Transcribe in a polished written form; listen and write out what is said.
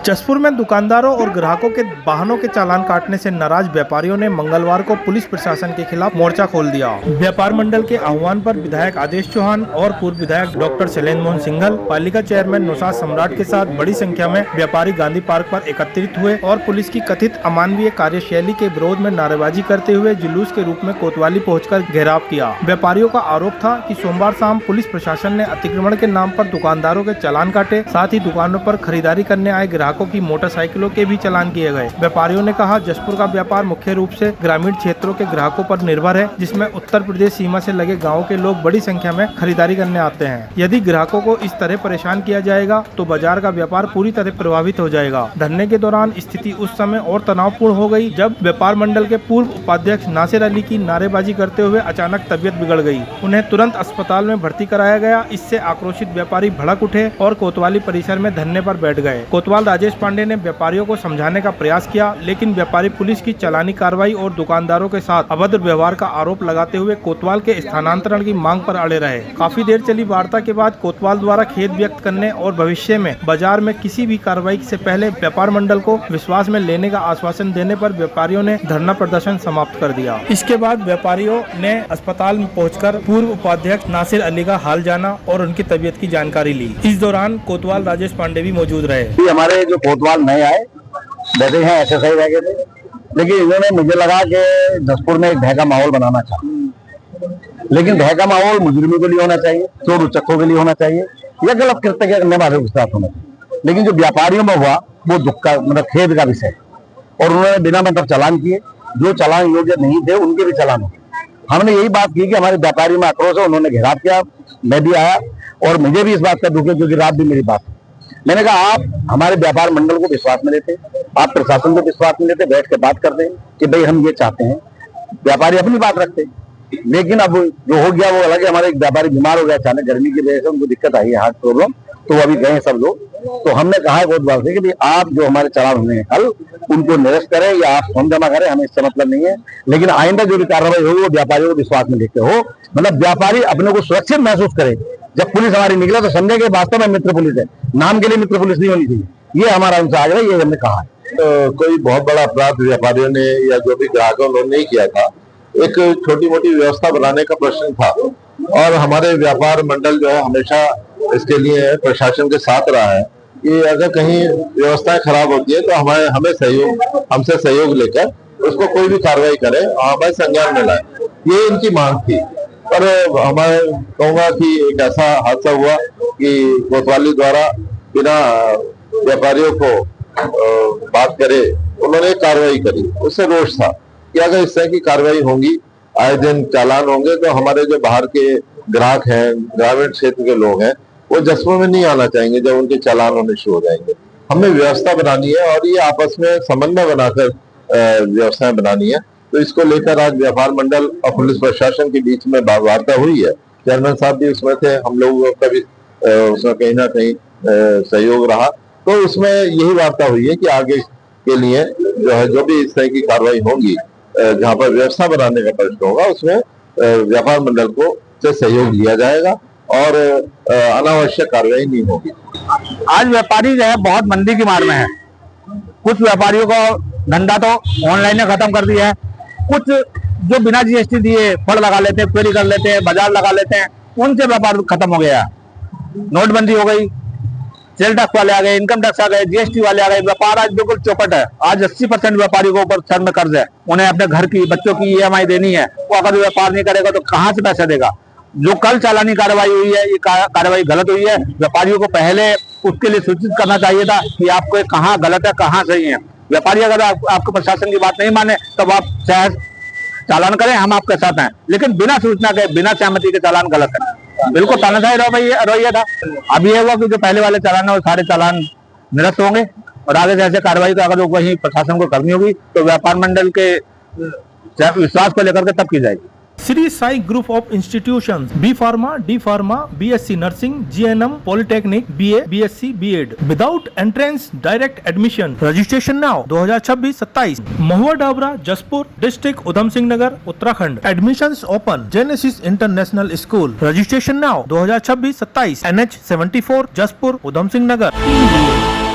जसपुर में दुकानदारों और ग्राहकों के वाहनों के चालान काटने से नाराज व्यापारियों ने मंगलवार को पुलिस प्रशासन के खिलाफ मोर्चा खोल दिया। व्यापार मंडल के आह्वान पर विधायक आदेश चौहान और पूर्व विधायक डॉक्टर शैलेंद्र मोहन सिंघल, पालिका चेयरमैन नौशाद सम्राट के साथ बड़ी संख्या में व्यापारी गांधी पार्क पर एकत्रित हुए और पुलिस की कथित अमानवीय कार्यशैली के विरोध में नारेबाजी करते हुए जुलूस के रूप में कोतवाली पहुँचकर घेराव किया। व्यापारियों का आरोप था कि सोमवार शाम पुलिस प्रशासन ने अतिक्रमण के नाम पर दुकानदारों के चालान काटे, साथ ही दुकानों पर खरीदारी करने आए ग्राहकों की मोटरसाइकिलों के भी चालान किए गए। व्यापारियों ने कहा, जसपुर का व्यापार मुख्य रूप से ग्रामीण क्षेत्रों के ग्राहकों पर निर्भर है, जिसमें उत्तर प्रदेश सीमा से लगे गाँव के लोग बड़ी संख्या में खरीदारी करने आते हैं। यदि ग्राहकों को इस तरह परेशान किया जाएगा तो बाजार का व्यापार पूरी तरह प्रभावित हो जाएगा। धरने के दौरान स्थिति उस समय और तनावपूर्ण हो गई जब व्यापार मंडल के पूर्व उपाध्यक्ष नासिर अली की नारेबाजी करते हुए अचानक तबीयत बिगड़ गई। उन्हें तुरंत अस्पताल में भर्ती कराया गया। इससे आक्रोशित व्यापारी भड़क उठे और कोतवाली परिसर में धरने पर बैठ गए। कोतवाल राजेश पांडे ने व्यापारियों को समझाने का प्रयास किया, लेकिन व्यापारी पुलिस की चालानी कार्रवाई और दुकानदारों के साथ अभद्र व्यवहार का आरोप लगाते हुए कोतवाल के स्थानांतरण की मांग पर अड़े रहे। काफी देर चली वार्ता के बाद कोतवाल द्वारा खेद व्यक्त करने और भविष्य में बाजार में किसी भी कार्रवाई से पहले व्यापार मंडल को विश्वास में लेने का आश्वासन देने पर व्यापारियों ने धरना प्रदर्शन समाप्त कर दिया। इसके बाद व्यापारियों ने अस्पताल में पहुंचकर पूर्व उपाध्यक्ष नासिर अली का हाल जाना और उनकी तबीयत की जानकारी ली। इस दौरान कोतवाल राजेश पांडे भी मौजूद रहे। हमारे जो कोतवाल नए आए बैठे हैं SSI रह गए थे, लेकिन इन्होंने मुझे लगा कि जसपुर में एक भय का माहौल बनाना चाहा, लेकिन भय का माहौल मुजरिमों के लिए होना चाहिए, चोर उचक्कों के लिए होना चाहिए या गलत कृत्य करने वालों के साथ होना चाहिए। लेकिन जो व्यापारियों में हुआ वो दुख का खेद का विषय, और उन्होंने बिना मतलब चालान किए, जो चालान योग्य नहीं थे उनके भी चालान हो। हमने यही बात की कि हमारे व्यापारी में आक्रोश है, उन्होंने घेराव किया, मैं भी आया और मुझे भी इस बात का दुख है क्योंकि रात भी मेरी बात। मैंने कहा, आप हमारे व्यापार मंडल को विश्वास में लेते, आप प्रशासन को विश्वास में लेते, बैठ के बात करते हैं कि भाई हम ये चाहते हैं, व्यापारी अपनी बात रखते। लेकिन अब जो हो गया वो अलग है। हमारे एक व्यापारी बीमार हो गया अचानक, गर्मी की वजह से उनको दिक्कत आई है, हार्ट प्रॉब्लम, तो अभी गए सब लोग। तो हमने कहा है कोतवाल से कि भाई आप जो हमारे चालान हुए हैं कल, उनको निरस्त करें या आप फॉर्म जमा करें, हमें इससे मतलब नहीं है। लेकिन आइंदा जो भी कार्रवाई होगी वो व्यापारियों को विश्वास में लेते हो, मतलब व्यापारी अपने को सुरक्षित महसूस करे। जब पुलिस हमारी निकले तो समझे कि वास्तव में मित्र पुलिस है, नाम के लिए मित्र पुलिस नहीं होनी चाहिए। ये हमारा उनसे आग्रह, ये हमने कहा है। तो कोई बहुत बड़ा अपराध व्यापारियों ने या जो भी ग्राहकों ने नहीं किया था, एक छोटी मोटी व्यवस्था बनाने का प्रश्न था, और हमारे व्यापार मंडल जो है हमेशा इसके लिए प्रशासन के साथ रहा है कि अगर कहीं व्यवस्थाएं खराब होती है तो हमसे सहयोग लेकर उसको कोई भी कार्रवाई करे और हमारे संज्ञान में लाए, ये इनकी मांग थी। पर हमारे कहूँगा कि एक ऐसा हादसा हुआ कि कोतवाली द्वारा बिना व्यापारियों को बात करे उन्होंने कार्रवाई करी। उससे रोष था कि अगर इस तरह की कार्रवाई होंगी, आए दिन चालान होंगे, तो हमारे जो बाहर के ग्राहक हैं, ग्रामीण क्षेत्र के लोग हैं, वो जसपुर में नहीं आना चाहेंगे जब उनके चालान होने शुरू हो जाएंगे। हमें व्यवस्था बनानी है और ये आपस में समन्वय बनाकर व्यवस्थाएं बनानी है। तो इसको लेकर आज व्यापार मंडल और पुलिस प्रशासन के बीच में वार्ता हुई है। चेयरमैन साहब भी उसमें थे, हम लोगों का भी उसमें कहीं ना कहीं सहयोग रहा। तो उसमें यही वार्ता हुई है कि आगे के लिए जो है जो भी इस तरह की कार्रवाई होंगी, जहाँ पर व्यवस्था बनाने का प्रश्न होगा, उसमें व्यापार मंडल को से सहयोग लिया जाएगा और अनावश्यक कार्रवाई नहीं होगी। आज व्यापारी जो है बहुत मंदी की मार में है। कुछ व्यापारियों को धंधा तो ऑनलाइन ने खत्म कर दिया है, कुछ जो बिना GST दिए फल लगा लेते हैं, क्वेरी कर लेते हैं, बाजार लगा लेते हैं, उनसे व्यापार खत्म हो गया। नोटबंदी हो गई, सेल टैक्स वाले आ गए, इनकम टैक्स आ गए, GST वाले आ गए, व्यापार आज बिल्कुल चौपट है। आज 80% व्यापारी को ऊपर सर में कर्ज है, उन्हें अपने घर की, बच्चों की EMI देनी है। वो अगर व्यापार नहीं करेगा तो कहाँ से पैसा देगा। जो कल चालानी कार्रवाई हुई है, ये कार्रवाई गलत हुई है। व्यापारियों को पहले उसके लिए सूचित करना चाहिए था कि आपको कहाँ गलत है, कहाँ सही है। व्यापारी अगर आपको प्रशासन की बात नहीं माने तब आप चाहे चालान करें, हम आपके साथ हैं, लेकिन बिना सूचना के, बिना सहमति के चालान गलत है। बिल्कुल तानाशाही रवैया था। अब ये हुआ कि जो पहले वाले चालान है वो सारे चालान निरस्त होंगे और आगे से ऐसे कार्रवाई को अगर वही प्रशासन को करनी होगी तो व्यापार मंडल के विश्वास को लेकर के तब की जाएगी। Sri Sai Group of Institutions, B Pharma, D Pharma, BSc Nursing, GNM, Polytechnic, BA, BSc, B.Ed. Without entrance, direct admission. Registration now. 2026-27. Mahua Dabra, Jaspur, District Udham Singh Nagar, Uttarakhand. Admissions open. Genesis International School. Registration now. 2026-27. NH 74, Jaspur, Udham Singh Nagar.